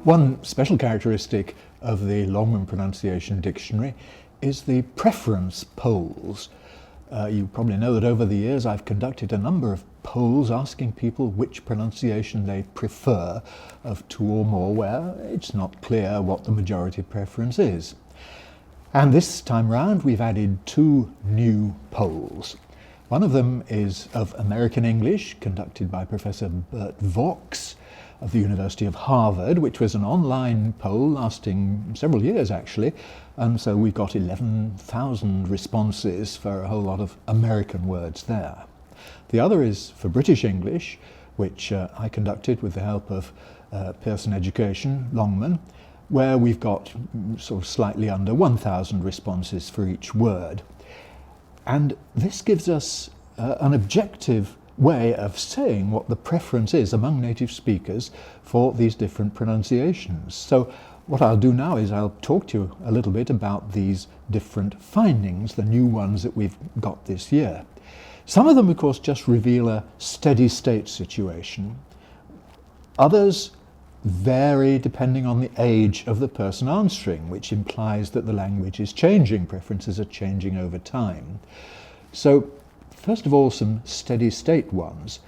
One special characteristic of the Longman Pronunciation Dictionary is the preference polls. You probably know that over the years I've conducted a number of polls asking people which pronunciation they prefer of two or more where it's not clear what the majority preference is. And this time round we've added two new polls. One of them is of American English, conducted by Professor Bert Vaux of the University of Harvard, which was an online poll lasting several years actually, and so we got 11,000 responses for a whole lot of American words there. The other is for British English, which I conducted with the help of Pearson Education, Longman, where we've got sort of slightly under 1,000 responses for each word. And this gives us an objective way of saying what the preference is among native speakers for these different pronunciations. So what I'll do now is I'll talk to you a little bit about these different findings, the new ones that we've got this year. Some of them, of course, just reveal a steady state situation. Others vary depending on the age of the person answering, which implies that the language is changing, preferences are changing over time. So first of all, some steady state ones.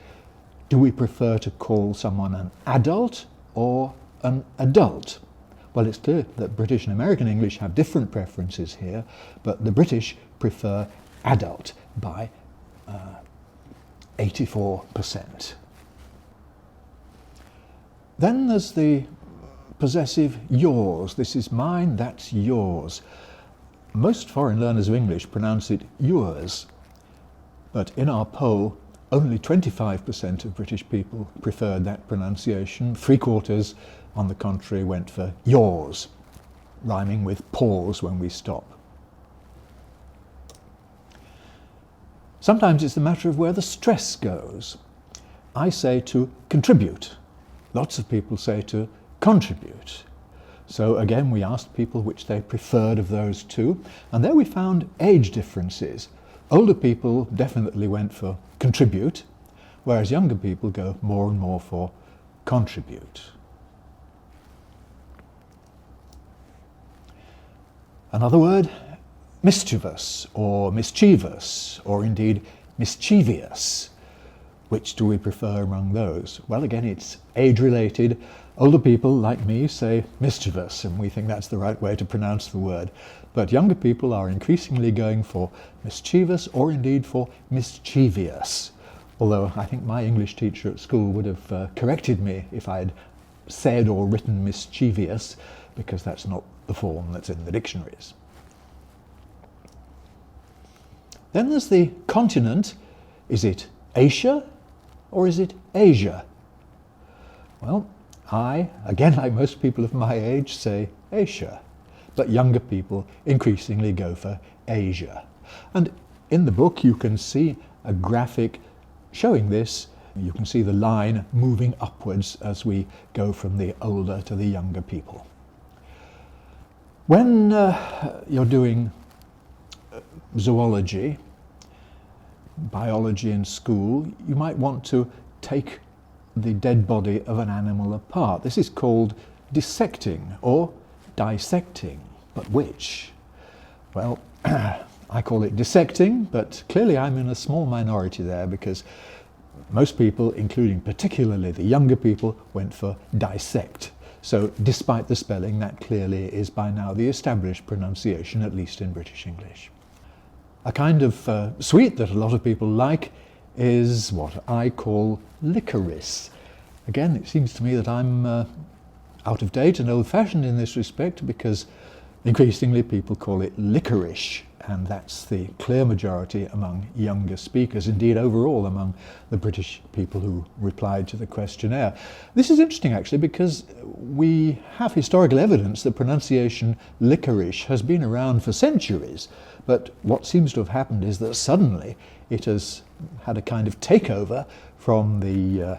Do we prefer to call someone an adult or an adult? Well, it's clear that British and American English have different preferences here, but the British prefer adult by 84%. Then there's the possessive yours. This is mine, that's yours. Most foreign learners of English pronounce it yours. But in our poll, only 25% of British people preferred that pronunciation. 3/4, on the contrary, went for yours, rhyming with pause when we stop. Sometimes it's a matter of where the stress goes. I say to contribute. Lots of people say to contribute. So again, we asked people which they preferred of those two, and there we found age differences. Older people definitely went for contribute, whereas younger people go more and more for contribute. Another word, mischievous or mischievous, or indeed mischievous. Which do we prefer among those? Well, again, it's age-related. Older people, like me, say mischievous, and we think that's the right way to pronounce the word. But younger people are increasingly going for mischievous or indeed for mischievous. Although I think my English teacher at school would have corrected me if I'd said or written mischievous, because that's not the form that's in the dictionaries. Then there's the continent. Is it Asia or is it Asia? Well, I, again like most people of my age, say Asia, but younger people increasingly go for Asia. And in the book you can see a graphic showing this. You can see the line moving upwards as we go from the older to the younger people. When you're doing zoology, biology in school, you might want to take the dead body of an animal apart. This is called dissecting or dissecting, but which? Well, I call it dissecting, but clearly I'm in a small minority there because most people, including particularly the younger people, went for dissect. So despite the spelling, that clearly is by now the established pronunciation, at least in British English. A kind of sweet that a lot of people like is what I call licorice. Again, it seems to me that I'm out of date and old-fashioned in this respect because increasingly people call it licorice, and that's the clear majority among younger speakers, indeed overall among the British people who replied to the questionnaire. This is interesting actually because we have historical evidence that pronunciation licorice has been around for centuries, but what seems to have happened is that suddenly it has had a kind of takeover from the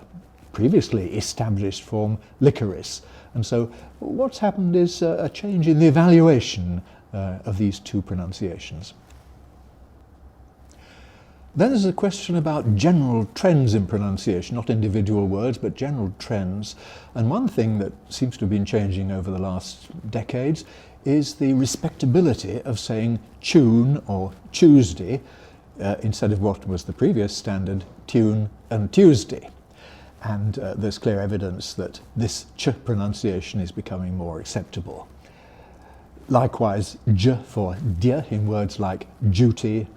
previously established form licorice. And so what's happened is a change in the evaluation of these two pronunciations. Then there's a question about general trends in pronunciation, not individual words, but general trends. And one thing that seems to have been changing over the last decades is the respectability of saying tune or Tuesday instead of what was the previous standard, tune and Tuesday. And there's clear evidence that this ch pronunciation is becoming more acceptable. Likewise, j for dia in words like duty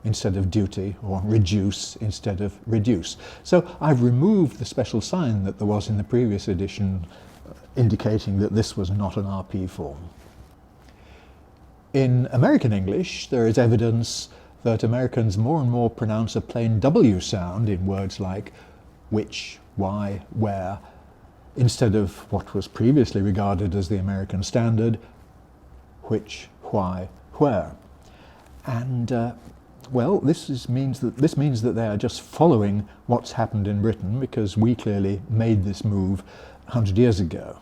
instead of duty, or reduce instead of reduce. So I've removed the special sign that there was in the previous edition indicating that this was not an RP form. In American English, there is evidence that Americans more and more pronounce a plain W sound in words like which, why, where, instead of what was previously regarded as the American standard, which, why, where. And well, this means that they are just following what's happened in Britain, because we clearly made this move 100 years ago.